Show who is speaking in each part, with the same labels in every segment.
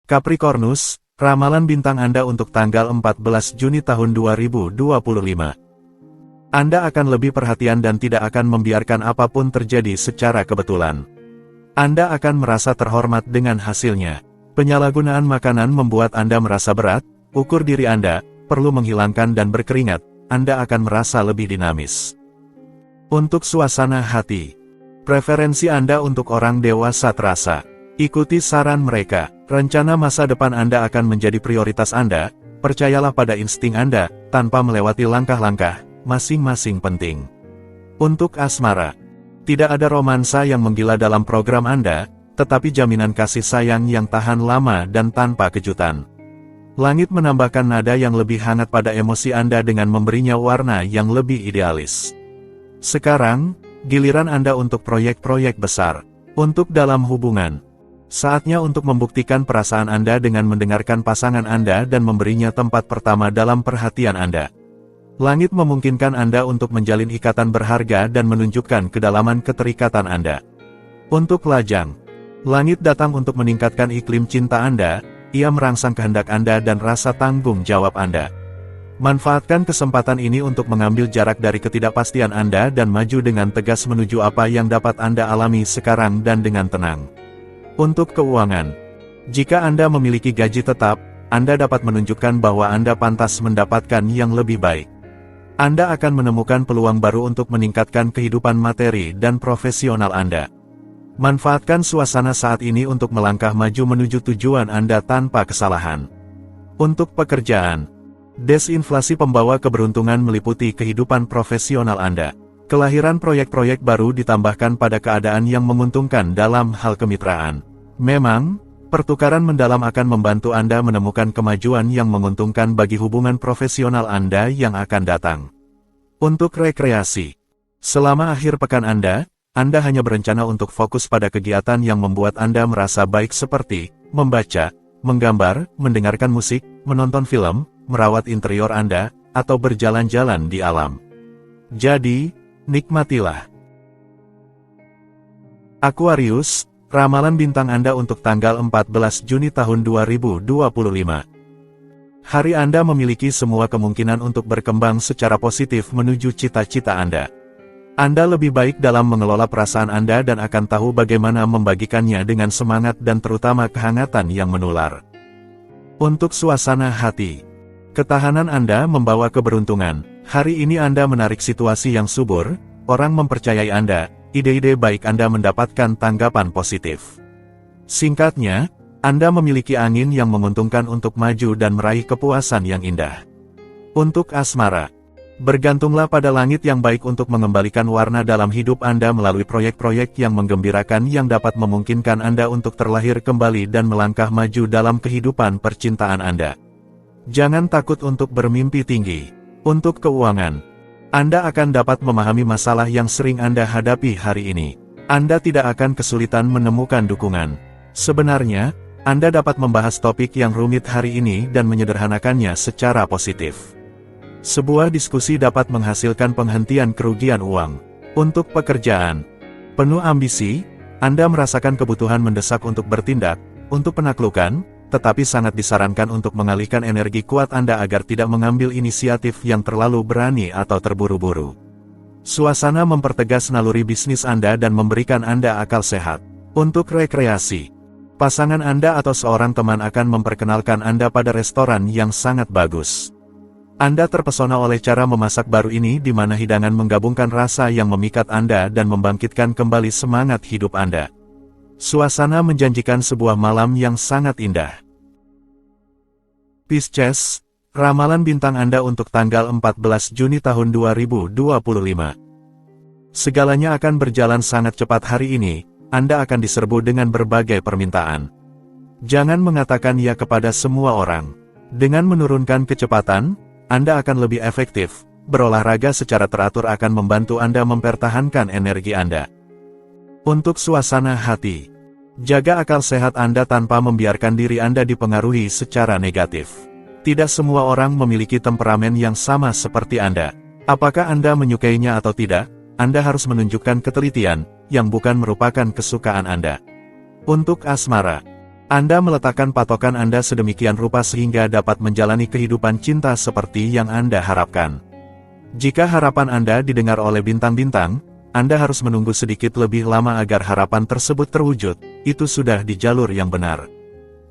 Speaker 1: Capricornus, ramalan bintang Anda untuk tanggal 14 Juni tahun 2025. Anda akan lebih perhatian dan tidak akan membiarkan apapun terjadi secara kebetulan. Anda akan merasa terhormat dengan hasilnya. Penyalahgunaan makanan membuat Anda merasa berat, ukur diri Anda, perlu menghilangkan dan berkeringat, Anda akan merasa lebih dinamis. Untuk suasana hati, preferensi Anda untuk orang dewasa terasa. Ikuti saran mereka, rencana masa depan Anda akan menjadi prioritas Anda, percayalah pada insting Anda, tanpa melewati langkah-langkah, masing-masing penting. Untuk asmara, tidak ada romansa yang menggila dalam program Anda, tetapi jaminan kasih sayang yang tahan lama dan tanpa kejutan. Langit menambahkan nada yang lebih hangat pada emosi Anda dengan memberinya warna yang lebih idealis. Sekarang, giliran Anda untuk proyek-proyek besar. Untuk dalam hubungan, saatnya untuk membuktikan perasaan Anda dengan mendengarkan pasangan Anda dan memberinya tempat pertama dalam perhatian Anda. Langit memungkinkan Anda untuk menjalin ikatan berharga dan menunjukkan kedalaman keterikatan Anda. Untuk lajang, langit datang untuk meningkatkan iklim cinta Anda, ia merangsang kehendak Anda dan rasa tanggung jawab Anda. Manfaatkan kesempatan ini untuk mengambil jarak dari ketidakpastian Anda dan maju dengan tegas menuju apa yang dapat Anda alami sekarang dan dengan tenang. Untuk keuangan, jika Anda memiliki gaji tetap, Anda dapat menunjukkan bahwa Anda pantas mendapatkan yang lebih baik. Anda akan menemukan peluang baru untuk meningkatkan kehidupan materi dan profesional Anda. Manfaatkan suasana saat ini untuk melangkah maju menuju tujuan Anda tanpa kesalahan. Untuk pekerjaan, desinflasi pembawa keberuntungan meliputi kehidupan profesional Anda. Kelahiran proyek-proyek baru ditambahkan pada keadaan yang menguntungkan dalam hal kemitraan. Memang, pertukaran mendalam akan membantu Anda menemukan kemajuan yang menguntungkan bagi hubungan profesional Anda yang akan datang. Untuk rekreasi, selama akhir pekan Anda hanya berencana untuk fokus pada kegiatan yang membuat Anda merasa baik seperti membaca, menggambar, mendengarkan musik, menonton film, merawat interior Anda, atau berjalan-jalan di alam. Jadi, nikmatilah. Aquarius, ramalan bintang Anda untuk tanggal 14 Juni tahun 2025. Hari Anda memiliki semua kemungkinan untuk berkembang secara positif menuju cita-cita Anda. Anda lebih baik dalam mengelola perasaan Anda dan akan tahu bagaimana membagikannya dengan semangat dan terutama kehangatan yang menular. Untuk suasana hati, ketahanan Anda membawa keberuntungan. Hari ini Anda menarik situasi yang subur, orang mempercayai Anda, ide-ide baik Anda mendapatkan tanggapan positif. Singkatnya, Anda memiliki angin yang menguntungkan untuk maju dan meraih kepuasan yang indah. Untuk asmara, bergantunglah pada langit yang baik untuk mengembalikan warna dalam hidup Anda melalui proyek-proyek yang menggembirakan yang dapat memungkinkan Anda untuk terlahir kembali dan melangkah maju dalam kehidupan percintaan Anda. Jangan takut untuk bermimpi tinggi. Untuk keuangan, Anda akan dapat memahami masalah yang sering Anda hadapi hari ini. Anda tidak akan kesulitan menemukan dukungan. Sebenarnya, Anda dapat membahas topik yang rumit hari ini dan menyederhanakannya secara positif. Sebuah diskusi dapat menghasilkan penghentian kerugian uang. Untuk pekerjaan, penuh ambisi, Anda merasakan kebutuhan mendesak untuk bertindak, untuk penaklukan, tetapi sangat disarankan untuk mengalihkan energi kuat Anda agar tidak mengambil inisiatif yang terlalu berani atau terburu-buru. Suasana mempertegas naluri bisnis Anda dan memberikan Anda akal sehat. Untuk rekreasi, pasangan Anda atau seorang teman akan memperkenalkan Anda pada restoran yang sangat bagus. Anda terpesona oleh cara memasak baru ini di mana hidangan menggabungkan rasa yang memikat Anda dan membangkitkan kembali semangat hidup Anda. Suasana menjanjikan sebuah malam yang sangat indah. Pisces, ramalan bintang Anda untuk tanggal 14 Juni tahun 2025. Segalanya akan berjalan sangat cepat hari ini, Anda akan diserbu dengan berbagai permintaan. Jangan mengatakan ya kepada semua orang. Dengan menurunkan kecepatan, Anda akan lebih efektif. Berolahraga secara teratur akan membantu Anda mempertahankan energi Anda. Untuk suasana hati, jaga akal sehat Anda tanpa membiarkan diri Anda dipengaruhi secara negatif. Tidak semua orang memiliki temperamen yang sama seperti Anda. Apakah Anda menyukainya atau tidak, Anda harus menunjukkan ketelitian, yang bukan merupakan kesukaan Anda. Untuk asmara, Anda meletakkan patokan Anda sedemikian rupa sehingga dapat menjalani kehidupan cinta seperti yang Anda harapkan. Jika harapan Anda didengar oleh bintang-bintang, Anda harus menunggu sedikit lebih lama agar harapan tersebut terwujud, itu sudah di jalur yang benar.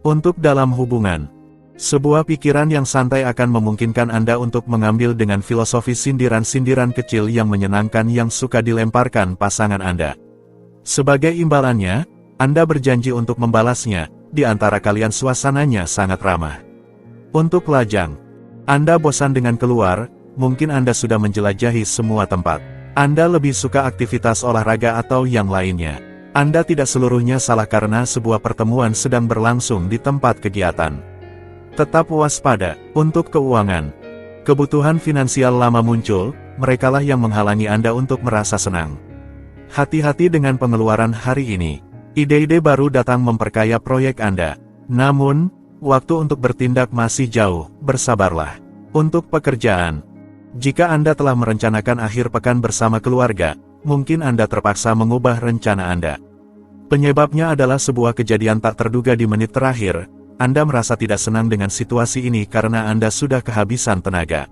Speaker 1: Untuk dalam hubungan, sebuah pikiran yang santai akan memungkinkan Anda untuk mengambil dengan filosofi sindiran-sindiran kecil yang menyenangkan yang suka dilemparkan pasangan Anda. Sebagai imbalannya, Anda berjanji untuk membalasnya, di antara kalian suasananya sangat ramah. Untuk lajang, Anda bosan dengan keluar, mungkin Anda sudah menjelajahi semua tempat. Anda lebih suka aktivitas olahraga atau yang lainnya. Anda tidak seluruhnya salah karena sebuah pertemuan sedang berlangsung di tempat kegiatan. Tetap waspada. Untuk keuangan, kebutuhan finansial lama muncul, merekalah yang menghalangi Anda untuk merasa senang. Hati-hati dengan pengeluaran hari ini. Ide-ide baru datang memperkaya proyek Anda. Namun, waktu untuk bertindak masih jauh, bersabarlah. Untuk pekerjaan, jika Anda telah merencanakan akhir pekan bersama keluarga, mungkin Anda terpaksa mengubah rencana Anda. Penyebabnya adalah sebuah kejadian tak terduga di menit terakhir. Anda merasa tidak senang dengan situasi ini karena Anda sudah kehabisan tenaga.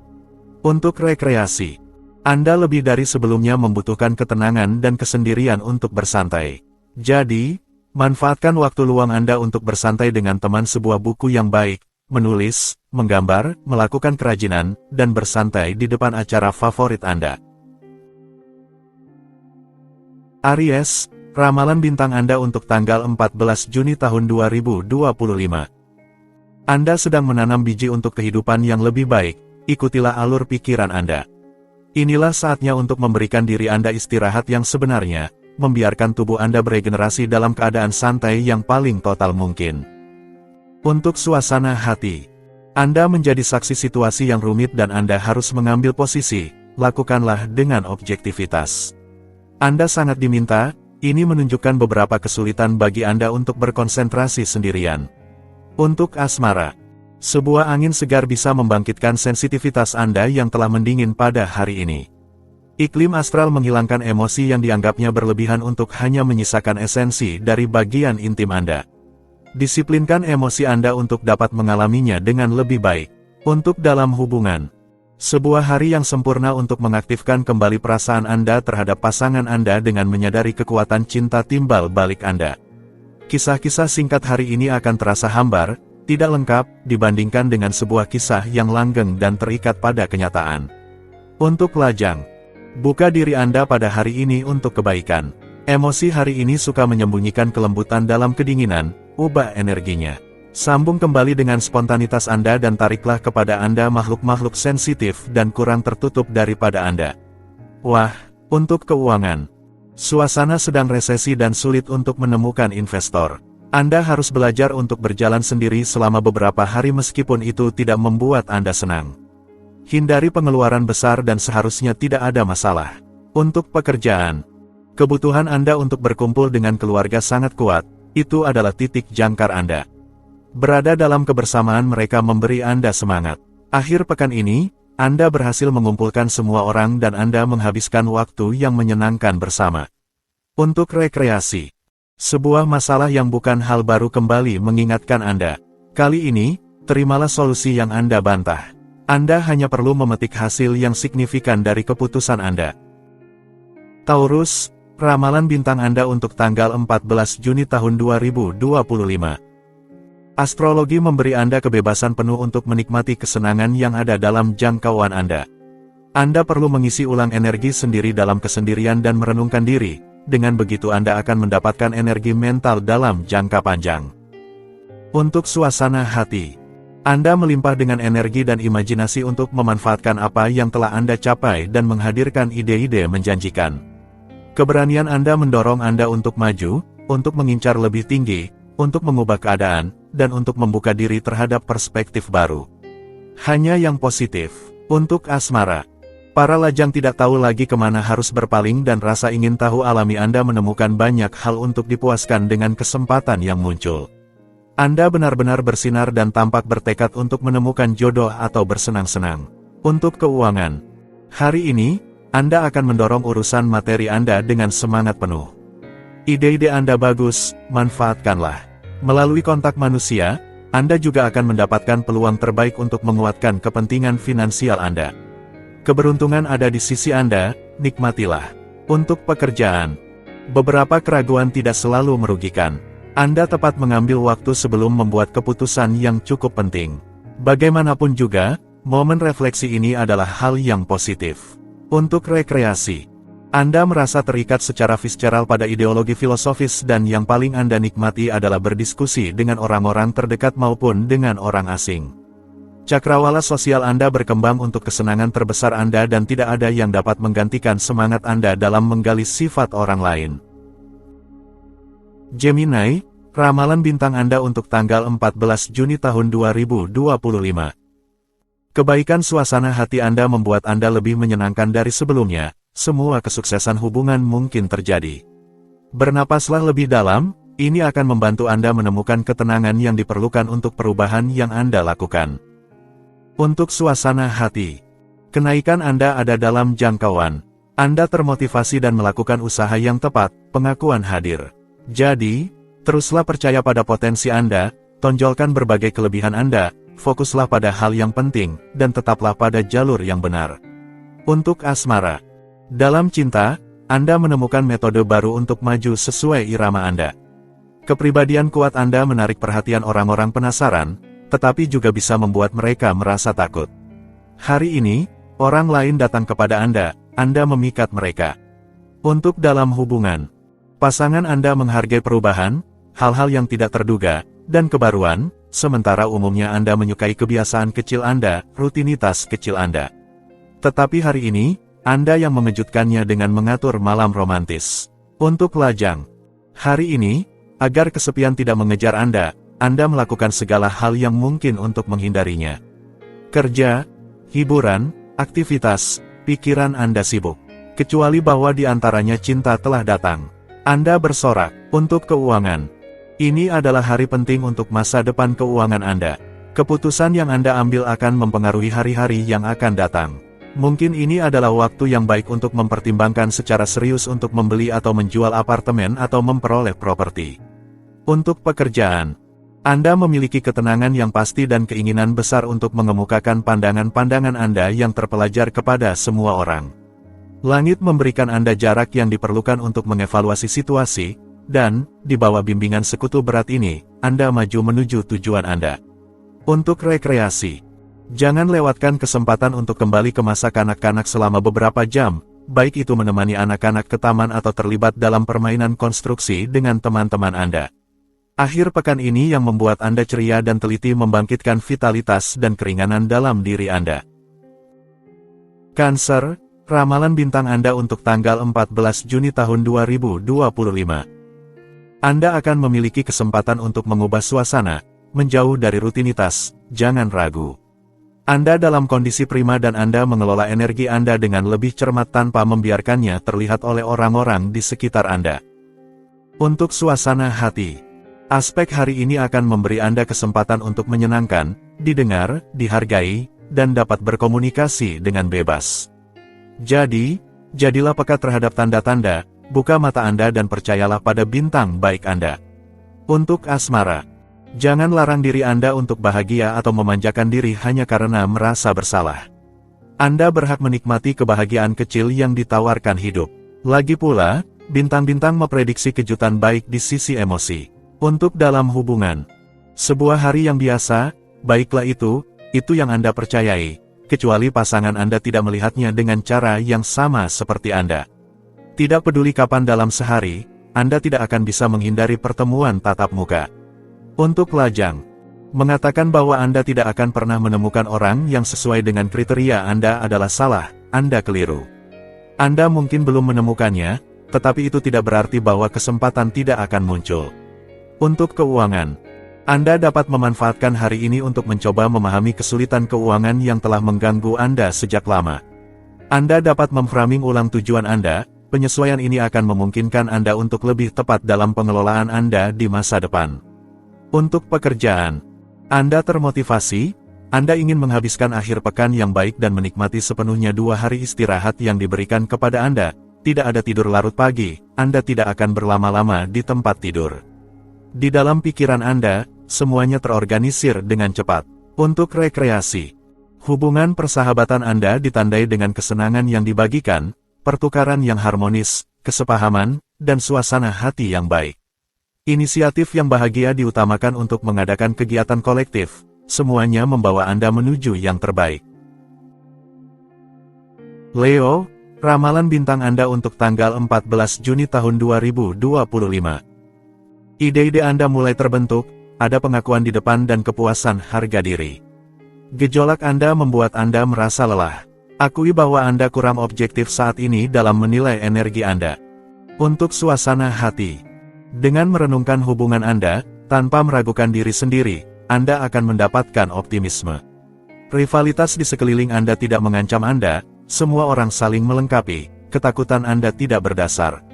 Speaker 1: Untuk rekreasi, Anda lebih dari sebelumnya membutuhkan ketenangan dan kesendirian untuk bersantai. Jadi, manfaatkan waktu luang Anda untuk bersantai dengan teman sebuah buku yang baik, menulis, menggambar, melakukan kerajinan, dan bersantai di depan acara favorit Anda. Aries, ramalan bintang Anda untuk tanggal 14 Juni tahun 2025. Anda sedang menanam biji untuk kehidupan yang lebih baik, ikutilah alur pikiran Anda. Inilah saatnya untuk memberikan diri Anda istirahat yang sebenarnya, membiarkan tubuh Anda beregenerasi dalam keadaan santai yang paling total mungkin. Untuk suasana hati, Anda menjadi saksi situasi yang rumit dan Anda harus mengambil posisi, lakukanlah dengan objektivitas. Anda sangat diminta, ini menunjukkan beberapa kesulitan bagi Anda untuk berkonsentrasi sendirian. Untuk asmara, sebuah angin segar bisa membangkitkan sensitivitas Anda yang telah mendingin pada hari ini. Iklim astral menghilangkan emosi yang dianggapnya berlebihan untuk hanya menyisakan esensi dari bagian intim Anda. Disiplinkan emosi Anda untuk dapat mengalaminya dengan lebih baik. Untuk dalam hubungan, sebuah hari yang sempurna untuk mengaktifkan kembali perasaan Anda terhadap pasangan Anda dengan menyadari kekuatan cinta timbal balik Anda. Kisah-kisah singkat hari ini akan terasa hambar, tidak lengkap, dibandingkan dengan sebuah kisah yang langgeng dan terikat pada kenyataan. Untuk lajang, buka diri Anda pada hari ini untuk kebaikan. Emosi hari ini suka menyembunyikan kelembutan dalam kedinginan, ubah energinya. Sambung kembali dengan spontanitas Anda dan tariklah kepada Anda makhluk-makhluk sensitif dan kurang tertutup daripada Anda. Wah, untuk keuangan, suasana sedang resesi dan sulit untuk menemukan investor. Anda harus belajar untuk berjalan sendiri selama beberapa hari meskipun itu tidak membuat Anda senang. Hindari pengeluaran besar dan seharusnya tidak ada masalah. Untuk pekerjaan, kebutuhan Anda untuk berkumpul dengan keluarga sangat kuat, itu adalah titik jangkar Anda. Berada dalam kebersamaan mereka memberi Anda semangat. Akhir pekan ini, Anda berhasil mengumpulkan semua orang dan Anda menghabiskan waktu yang menyenangkan bersama. Untuk rekreasi, sebuah masalah yang bukan hal baru kembali mengingatkan Anda. Kali ini, terimalah solusi yang Anda bantah. Anda hanya perlu memetik hasil yang signifikan dari keputusan Anda. Taurus, ramalan bintang Anda untuk tanggal 14 Juni tahun 2025. Astrologi memberi Anda kebebasan penuh untuk menikmati kesenangan yang ada dalam jangkauan Anda. Anda perlu mengisi ulang energi sendiri dalam kesendirian dan merenungkan diri, dengan begitu Anda akan mendapatkan energi mental dalam jangka panjang. Untuk suasana hati, Anda melimpah dengan energi dan imajinasi untuk memanfaatkan apa yang telah Anda capai dan menghadirkan ide-ide menjanjikan. Keberanian Anda mendorong Anda untuk maju, untuk mengincar lebih tinggi, untuk mengubah keadaan, dan untuk membuka diri terhadap perspektif baru. Hanya yang positif. Untuk asmara, para lajang tidak tahu lagi kemana harus berpaling dan rasa ingin tahu alami Anda menemukan banyak hal untuk dipuaskan dengan kesempatan yang muncul. Anda benar-benar bersinar dan tampak bertekad untuk menemukan jodoh atau bersenang-senang. Untuk keuangan, hari ini, Anda akan mendorong urusan materi Anda dengan semangat penuh. Ide-ide Anda bagus, manfaatkanlah. Melalui kontak manusia, Anda juga akan mendapatkan peluang terbaik untuk menguatkan kepentingan finansial Anda. Keberuntungan ada di sisi Anda, nikmatilah. Untuk pekerjaan, beberapa keraguan tidak selalu merugikan. Anda tepat mengambil waktu sebelum membuat keputusan yang cukup penting. Bagaimanapun juga, momen refleksi ini adalah hal yang positif. Untuk rekreasi, Anda merasa terikat secara visceral pada ideologi filosofis dan yang paling Anda nikmati adalah berdiskusi dengan orang-orang terdekat maupun dengan orang asing. Cakrawala sosial Anda berkembang untuk kesenangan terbesar Anda dan tidak ada yang dapat menggantikan semangat Anda dalam menggali sifat orang lain. Gemini, ramalan bintang Anda untuk tanggal 14 Juni tahun 2025. Kebaikan suasana hati Anda membuat Anda lebih menyenangkan dari sebelumnya. Semua kesuksesan hubungan mungkin terjadi. Bernapaslah lebih dalam, ini akan membantu Anda menemukan ketenangan yang diperlukan untuk perubahan yang Anda lakukan. Untuk suasana hati, kenaikan Anda ada dalam jangkauan. Anda termotivasi dan melakukan usaha yang tepat, pengakuan hadir. Jadi, teruslah percaya pada potensi Anda, tonjolkan berbagai kelebihan Anda, fokuslah pada hal yang penting, dan tetaplah pada jalur yang benar. Untuk asmara, dalam cinta, Anda menemukan metode baru untuk maju sesuai irama Anda. Kepribadian kuat Anda menarik perhatian orang-orang penasaran, tetapi juga bisa membuat mereka merasa takut. Hari ini, orang lain datang kepada Anda memikat mereka. Untuk dalam hubungan, pasangan Anda menghargai perubahan, hal-hal yang tidak terduga, dan kebaruan, sementara umumnya Anda menyukai kebiasaan kecil Anda, rutinitas kecil Anda. Tetapi hari ini, Anda yang mengejutkannya dengan mengatur malam romantis. Untuk lajang, hari ini, agar kesepian tidak mengejar Anda melakukan segala hal yang mungkin untuk menghindarinya. Kerja, hiburan, aktivitas, pikiran Anda sibuk. Kecuali bahwa di antaranya cinta telah datang. Anda bersorak. Untuk keuangan, ini adalah hari penting untuk masa depan keuangan Anda. Keputusan yang Anda ambil akan mempengaruhi hari-hari yang akan datang. Mungkin ini adalah waktu yang baik untuk mempertimbangkan secara serius untuk membeli atau menjual apartemen atau memperoleh properti. Untuk pekerjaan, Anda memiliki ketenangan yang pasti dan keinginan besar untuk mengemukakan pandangan-pandangan Anda yang terpelajar kepada semua orang. Langit memberikan Anda jarak yang diperlukan untuk mengevaluasi situasi, dan, di bawah bimbingan sekutu berat ini, Anda maju menuju tujuan Anda. Untuk rekreasi, jangan lewatkan kesempatan untuk kembali ke masa kanak-kanak selama beberapa jam, baik itu menemani anak-anak ke taman atau terlibat dalam permainan konstruksi dengan teman-teman Anda. Akhir pekan ini yang membuat Anda ceria dan teliti membangkitkan vitalitas dan keringanan dalam diri Anda. Cancer, ramalan bintang Anda untuk tanggal 14 Juni tahun 2025. Anda akan memiliki kesempatan untuk mengubah suasana, menjauh dari rutinitas, jangan ragu. Anda dalam kondisi prima dan Anda mengelola energi Anda dengan lebih cermat tanpa membiarkannya terlihat oleh orang-orang di sekitar Anda. Untuk suasana hati, aspek hari ini akan memberi Anda kesempatan untuk menyenangkan, didengar, dihargai, dan dapat berkomunikasi dengan bebas. Jadi, jadilah peka terhadap tanda-tanda, buka mata Anda dan percayalah pada bintang baik Anda. Untuk asmara, jangan larang diri Anda untuk bahagia atau memanjakan diri hanya karena merasa bersalah. Anda berhak menikmati kebahagiaan kecil yang ditawarkan hidup. Lagi pula, bintang-bintang memprediksi kejutan baik di sisi emosi. Untuk dalam hubungan, sebuah hari yang biasa, baiklah itu yang Anda percayai, kecuali pasangan Anda tidak melihatnya dengan cara yang sama seperti Anda. Tidak peduli kapan dalam sehari, Anda tidak akan bisa menghindari pertemuan tatap muka. Untuk lajang, mengatakan bahwa Anda tidak akan pernah menemukan orang yang sesuai dengan kriteria Anda adalah salah, Anda keliru. Anda mungkin belum menemukannya, tetapi itu tidak berarti bahwa kesempatan tidak akan muncul. Untuk keuangan, Anda dapat memanfaatkan hari ini untuk mencoba memahami kesulitan keuangan yang telah mengganggu Anda sejak lama. Anda dapat memframing ulang tujuan Anda, penyesuaian ini akan memungkinkan Anda untuk lebih tepat dalam pengelolaan Anda di masa depan. Untuk pekerjaan, Anda termotivasi, Anda ingin menghabiskan akhir pekan yang baik dan menikmati sepenuhnya 2 hari istirahat yang diberikan kepada Anda, tidak ada tidur larut pagi, Anda tidak akan berlama-lama di tempat tidur. Di dalam pikiran Anda, semuanya terorganisir dengan cepat. Untuk rekreasi, hubungan persahabatan Anda ditandai dengan kesenangan yang dibagikan, pertukaran yang harmonis, kesepahaman, dan suasana hati yang baik. Inisiatif yang bahagia diutamakan untuk mengadakan kegiatan kolektif, semuanya membawa Anda menuju yang terbaik. Leo, ramalan bintang Anda untuk tanggal 14 Juni tahun 2025. Ide-ide Anda mulai terbentuk, ada pengakuan di depan dan kepuasan harga diri. Gejolak Anda membuat Anda merasa lelah. Akui bahwa Anda kurang objektif saat ini dalam menilai energi Anda. Untuk suasana hati, dengan merenungkan hubungan Anda, tanpa meragukan diri sendiri, Anda akan mendapatkan optimisme. Rivalitas di sekeliling Anda tidak mengancam Anda, semua orang saling melengkapi, ketakutan Anda tidak berdasar.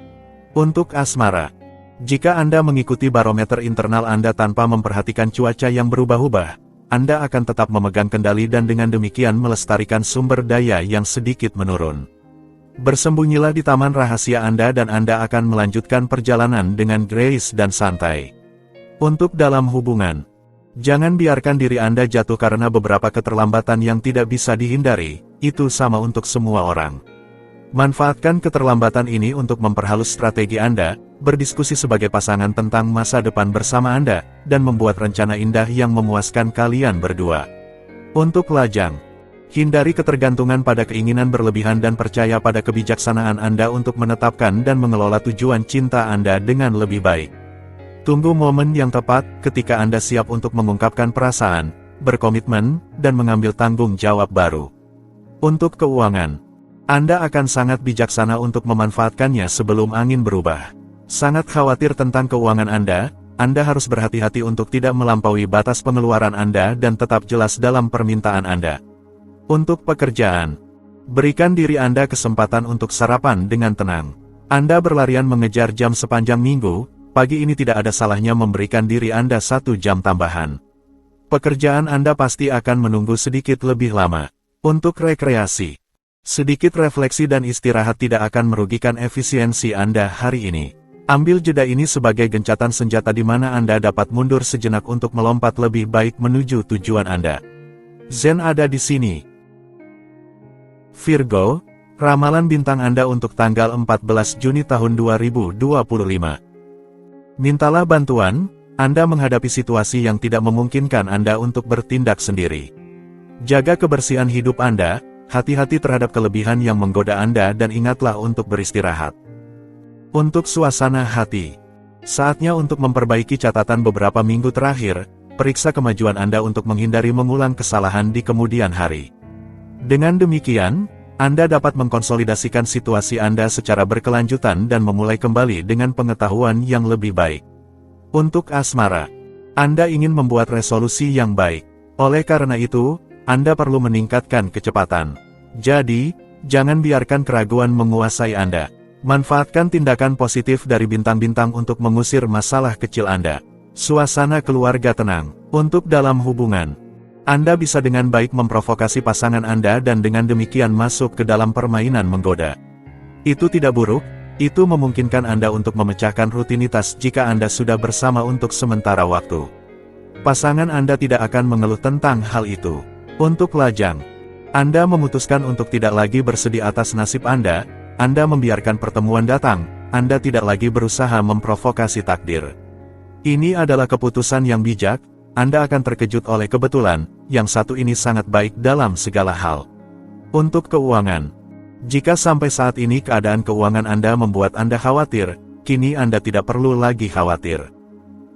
Speaker 1: Untuk asmara, jika Anda mengikuti barometer internal Anda tanpa memperhatikan cuaca yang berubah-ubah, Anda akan tetap memegang kendali dan dengan demikian melestarikan sumber daya yang sedikit menurun. Bersembunyilah di taman rahasia Anda dan Anda akan melanjutkan perjalanan dengan grace dan santai. Untuk dalam hubungan, jangan biarkan diri Anda jatuh karena beberapa keterlambatan yang tidak bisa dihindari, itu sama untuk semua orang. Manfaatkan keterlambatan ini untuk memperhalus strategi Anda, berdiskusi sebagai pasangan tentang masa depan bersama Anda, dan membuat rencana indah yang memuaskan kalian berdua. Untuk lajang, hindari ketergantungan pada keinginan berlebihan dan percaya pada kebijaksanaan Anda untuk menetapkan dan mengelola tujuan cinta Anda dengan lebih baik. Tunggu momen yang tepat ketika Anda siap untuk mengungkapkan perasaan, berkomitmen, dan mengambil tanggung jawab baru. Untuk keuangan, Anda akan sangat bijaksana untuk memanfaatkannya sebelum angin berubah. Sangat khawatir tentang keuangan Anda harus berhati-hati untuk tidak melampaui batas pengeluaran Anda dan tetap jelas dalam permintaan Anda. Untuk pekerjaan, berikan diri Anda kesempatan untuk sarapan dengan tenang. Anda berlarian mengejar jam sepanjang minggu, pagi ini tidak ada salahnya memberikan diri Anda 1 jam tambahan. Pekerjaan Anda pasti akan menunggu sedikit lebih lama. Untuk rekreasi, sedikit refleksi dan istirahat tidak akan merugikan efisiensi Anda hari ini. Ambil jeda ini sebagai gencatan senjata di mana Anda dapat mundur sejenak untuk melompat lebih baik menuju tujuan Anda. Zen ada di sini. Virgo, ramalan bintang Anda untuk tanggal 14 Juni tahun 2025. Mintalah bantuan, Anda menghadapi situasi yang tidak memungkinkan Anda untuk bertindak sendiri. Jaga kebersihan hidup Anda, hati-hati terhadap kelebihan yang menggoda Anda dan ingatlah untuk beristirahat. Untuk suasana hati, saatnya untuk memperbaiki catatan beberapa minggu terakhir, periksa kemajuan Anda untuk menghindari mengulang kesalahan di kemudian hari. Dengan demikian, Anda dapat mengkonsolidasikan situasi Anda secara berkelanjutan dan memulai kembali dengan pengetahuan yang lebih baik. Untuk asmara, Anda ingin membuat resolusi yang baik. Oleh karena itu, Anda perlu meningkatkan kecepatan. Jadi, jangan biarkan keraguan menguasai Anda. Manfaatkan tindakan positif dari bintang-bintang untuk mengusir masalah kecil Anda. Suasana keluarga tenang. Untuk dalam hubungan, Anda bisa dengan baik memprovokasi pasangan Anda dan dengan demikian masuk ke dalam permainan menggoda. Itu tidak buruk, itu memungkinkan Anda untuk memecahkan rutinitas jika Anda sudah bersama untuk sementara waktu. Pasangan Anda tidak akan mengeluh tentang hal itu. Untuk lajang, Anda memutuskan untuk tidak lagi bersedih atas nasib Anda membiarkan pertemuan datang, Anda tidak lagi berusaha memprovokasi takdir. Ini adalah keputusan yang bijak, Anda akan terkejut oleh kebetulan, yang satu ini sangat baik dalam segala hal. Untuk keuangan, jika sampai saat ini keadaan keuangan Anda membuat Anda khawatir, kini Anda tidak perlu lagi khawatir.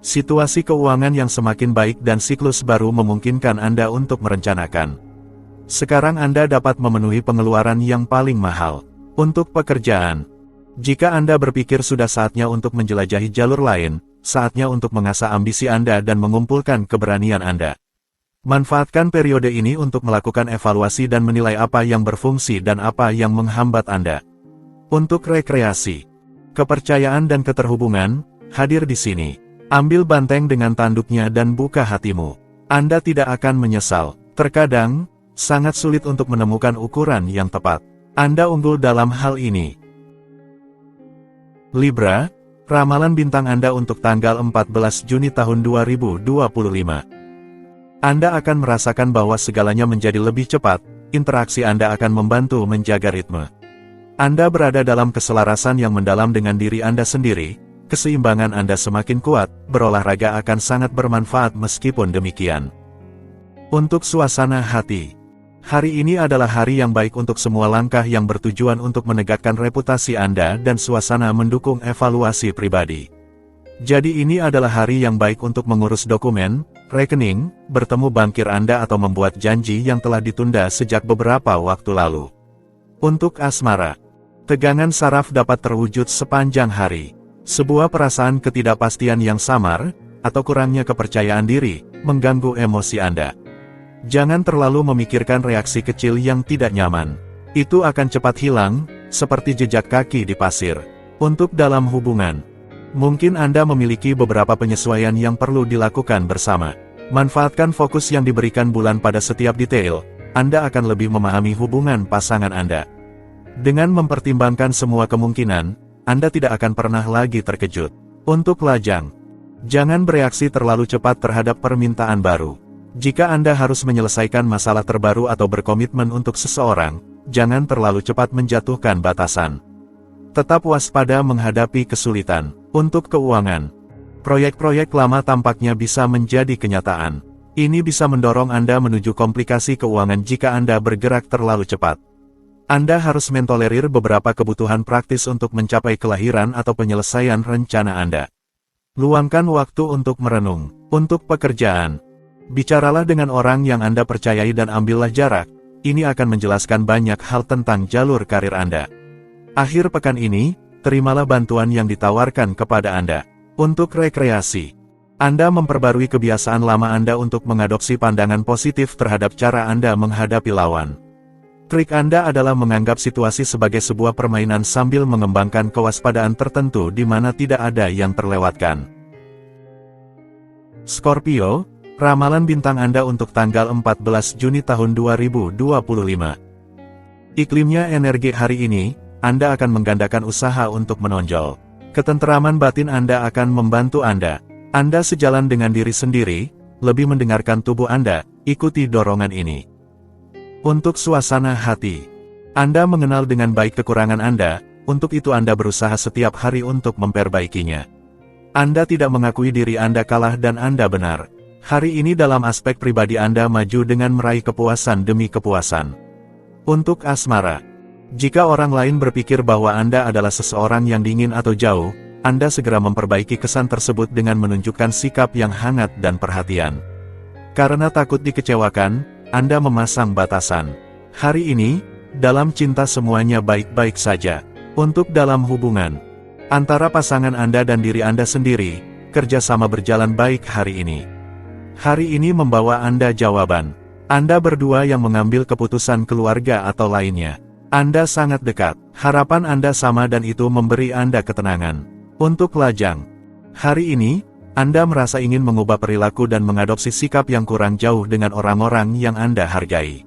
Speaker 1: Situasi keuangan yang semakin baik dan siklus baru memungkinkan Anda untuk merencanakan. Sekarang Anda dapat memenuhi pengeluaran yang paling mahal. Untuk pekerjaan, jika Anda berpikir sudah saatnya untuk menjelajahi jalur lain, saatnya untuk mengasah ambisi Anda dan mengumpulkan keberanian Anda. Manfaatkan periode ini untuk melakukan evaluasi dan menilai apa yang berfungsi dan apa yang menghambat Anda. Untuk rekreasi, kepercayaan dan keterhubungan, hadir di sini. Ambil banteng dengan tanduknya dan buka hatimu. Anda tidak akan menyesal. Terkadang, sangat sulit untuk menemukan ukuran yang tepat. Anda unggul dalam hal ini. Libra, Ramalan bintang Anda untuk tanggal 14 Juni tahun 2025. Anda akan merasakan bahwa segalanya menjadi lebih cepat, interaksi Anda akan membantu menjaga ritme. Anda berada dalam keselarasan yang mendalam dengan diri Anda sendiri, keseimbangan Anda semakin kuat, berolahraga akan sangat bermanfaat meskipun demikian. Untuk suasana hati. Hari ini adalah hari yang baik untuk semua langkah yang bertujuan untuk menegakkan reputasi Anda dan suasana mendukung evaluasi pribadi. Jadi ini adalah hari yang baik untuk mengurus dokumen, rekening, bertemu bankir Anda atau membuat janji yang telah ditunda sejak beberapa waktu lalu. Untuk asmara. Tegangan saraf dapat terwujud sepanjang hari. Sebuah perasaan ketidakpastian yang samar, atau kurangnya kepercayaan diri, mengganggu emosi Anda. Jangan terlalu memikirkan reaksi kecil yang tidak nyaman. Itu akan cepat hilang, seperti jejak kaki di pasir. Untuk dalam hubungan. Mungkin Anda memiliki beberapa penyesuaian yang perlu dilakukan bersama. Manfaatkan fokus yang diberikan bulan pada setiap detail, Anda akan lebih memahami hubungan pasangan Anda. Dengan mempertimbangkan semua kemungkinan, Anda tidak akan pernah lagi terkejut. Untuk lajang. Jangan bereaksi terlalu cepat terhadap permintaan baru. Jika Anda harus menyelesaikan masalah terbaru atau berkomitmen untuk seseorang, jangan terlalu cepat menjatuhkan batasan. Tetap waspada menghadapi kesulitan. Untuk keuangan. Proyek-proyek lama tampaknya bisa menjadi kenyataan. Ini bisa mendorong Anda menuju komplikasi keuangan jika Anda bergerak terlalu cepat. Anda harus mentolerir beberapa kebutuhan praktis untuk mencapai kelahiran atau penyelesaian rencana Anda. Luangkan waktu untuk merenung. Untuk pekerjaan. Bicaralah dengan orang yang Anda percayai dan ambillah jarak, ini akan menjelaskan banyak hal tentang jalur karir Anda. Akhir pekan ini, terimalah bantuan yang ditawarkan kepada Anda. Untuk rekreasi. Anda memperbarui kebiasaan lama Anda untuk mengadopsi pandangan positif terhadap cara Anda menghadapi lawan. Trik Anda adalah menganggap situasi sebagai sebuah permainan sambil mengembangkan kewaspadaan tertentu di mana tidak ada yang terlewatkan. Scorpio. Ramalan bintang Anda untuk tanggal 14 Juni tahun 2025. Iklimnya energi hari ini, Anda akan menggandakan usaha untuk menonjol. Ketenteraman batin Anda akan membantu Anda. Anda sejalan dengan diri sendiri, lebih mendengarkan tubuh Anda, ikuti dorongan ini. Untuk suasana hati. Anda mengenal dengan baik kekurangan Anda, untuk itu Anda berusaha setiap hari untuk memperbaikinya. Anda tidak mengakui diri Anda kalah dan Anda benar. Hari ini dalam aspek pribadi Anda maju dengan meraih kepuasan demi kepuasan. Untuk asmara. Jika orang lain berpikir bahwa Anda adalah seseorang yang dingin atau jauh, Anda segera memperbaiki kesan tersebut dengan menunjukkan sikap yang hangat dan perhatian. Karena takut dikecewakan, Anda memasang batasan. Hari ini, dalam cinta semuanya baik-baik saja. Untuk dalam hubungan. Antara pasangan Anda dan diri Anda sendiri, kerjasama berjalan baik hari ini. Hari ini membawa Anda jawaban. Anda berdua yang mengambil keputusan keluarga atau lainnya. Anda sangat dekat. Harapan Anda sama dan itu memberi Anda ketenangan. Untuk lajang. Hari ini, Anda merasa ingin mengubah perilaku dan mengadopsi sikap yang kurang jauh dengan orang-orang yang Anda hargai.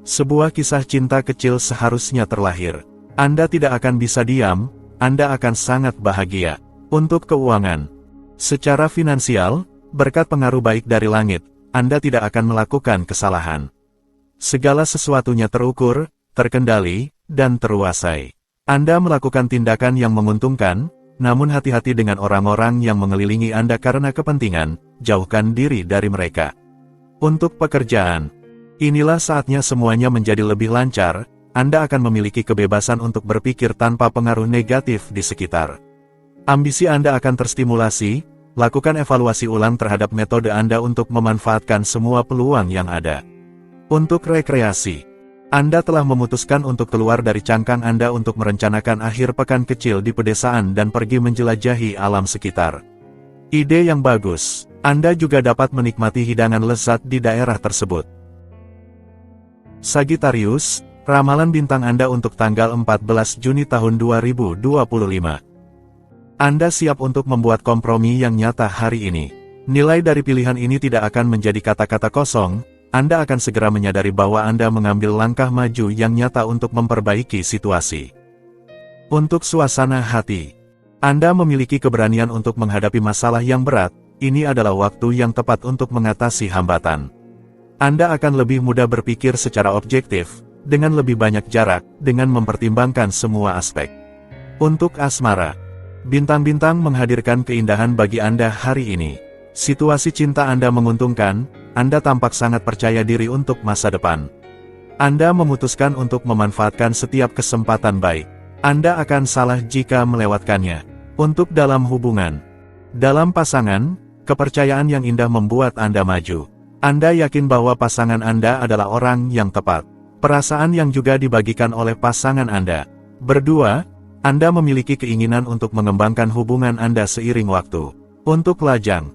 Speaker 1: Sebuah kisah cinta kecil seharusnya terlahir. Anda tidak akan bisa diam, Anda akan sangat bahagia. Untuk keuangan. Secara finansial, berkat pengaruh baik dari langit, Anda tidak akan melakukan kesalahan. Segala sesuatunya terukur, terkendali, dan terkuasai. Anda melakukan tindakan yang menguntungkan, namun hati-hati dengan orang-orang yang mengelilingi Anda karena kepentingan, jauhkan diri dari mereka. Untuk pekerjaan. Inilah saatnya semuanya menjadi lebih lancar, Anda akan memiliki kebebasan untuk berpikir tanpa pengaruh negatif di sekitar. Ambisi Anda akan terstimulasi. Lakukan evaluasi ulang terhadap metode Anda untuk memanfaatkan semua peluang yang ada. Untuk rekreasi. Anda telah memutuskan untuk keluar dari cangkang Anda untuk merencanakan akhir pekan kecil di pedesaan dan pergi menjelajahi alam sekitar. Ide yang bagus. Anda juga dapat menikmati hidangan lezat di daerah tersebut. Sagittarius. Ramalan bintang Anda untuk tanggal 14 Juni tahun 2025. Anda siap untuk membuat kompromi yang nyata hari ini. Nilai dari pilihan ini tidak akan menjadi kata-kata kosong, Anda akan segera menyadari bahwa Anda mengambil langkah maju yang nyata untuk memperbaiki situasi. Untuk suasana hati. Anda memiliki keberanian untuk menghadapi masalah yang berat, ini adalah waktu yang tepat untuk mengatasi hambatan. Anda akan lebih mudah berpikir secara objektif, dengan lebih banyak jarak, dengan mempertimbangkan semua aspek. Untuk asmara, bintang-bintang menghadirkan keindahan bagi Anda hari ini. Situasi cinta Anda menguntungkan, Anda tampak sangat percaya diri untuk masa depan. Anda memutuskan untuk memanfaatkan setiap kesempatan baik. Anda akan salah jika melewatkannya. Untuk dalam hubungan. Dalam pasangan, kepercayaan yang indah membuat Anda maju. Anda yakin bahwa pasangan Anda adalah orang yang tepat. Perasaan yang juga dibagikan oleh pasangan Anda. Berdua, Anda memiliki keinginan untuk mengembangkan hubungan Anda seiring waktu. Untuk lajang.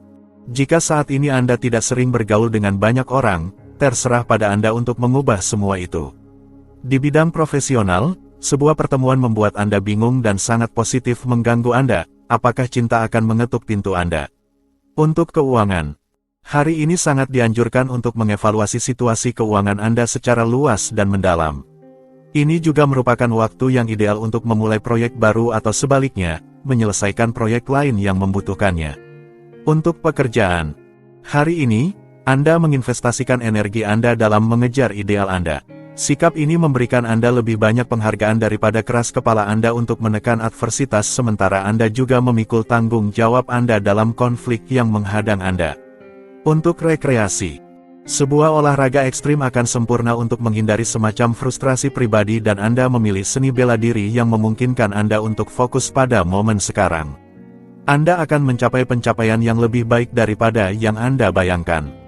Speaker 1: Jika saat ini Anda tidak sering bergaul dengan banyak orang, terserah pada Anda untuk mengubah semua itu. Di bidang profesional, sebuah pertemuan membuat Anda bingung dan sangat positif mengganggu Anda, apakah cinta akan mengetuk pintu Anda? Untuk keuangan. Hari ini sangat dianjurkan untuk mengevaluasi situasi keuangan Anda secara luas dan mendalam. Ini juga merupakan waktu yang ideal untuk memulai proyek baru atau sebaliknya, menyelesaikan proyek lain yang membutuhkannya. Untuk pekerjaan. Hari ini, Anda menginvestasikan energi Anda dalam mengejar ideal Anda. Sikap ini memberikan Anda lebih banyak penghargaan daripada keras kepala Anda untuk menekan adversitas sementara Anda juga memikul tanggung jawab Anda dalam konflik yang menghadang Anda. Untuk rekreasi. Sebuah olahraga ekstrim akan sempurna untuk menghindari semacam frustrasi pribadi dan Anda memilih seni bela diri yang memungkinkan Anda untuk fokus pada momen sekarang. Anda akan mencapai pencapaian yang lebih baik daripada yang Anda bayangkan.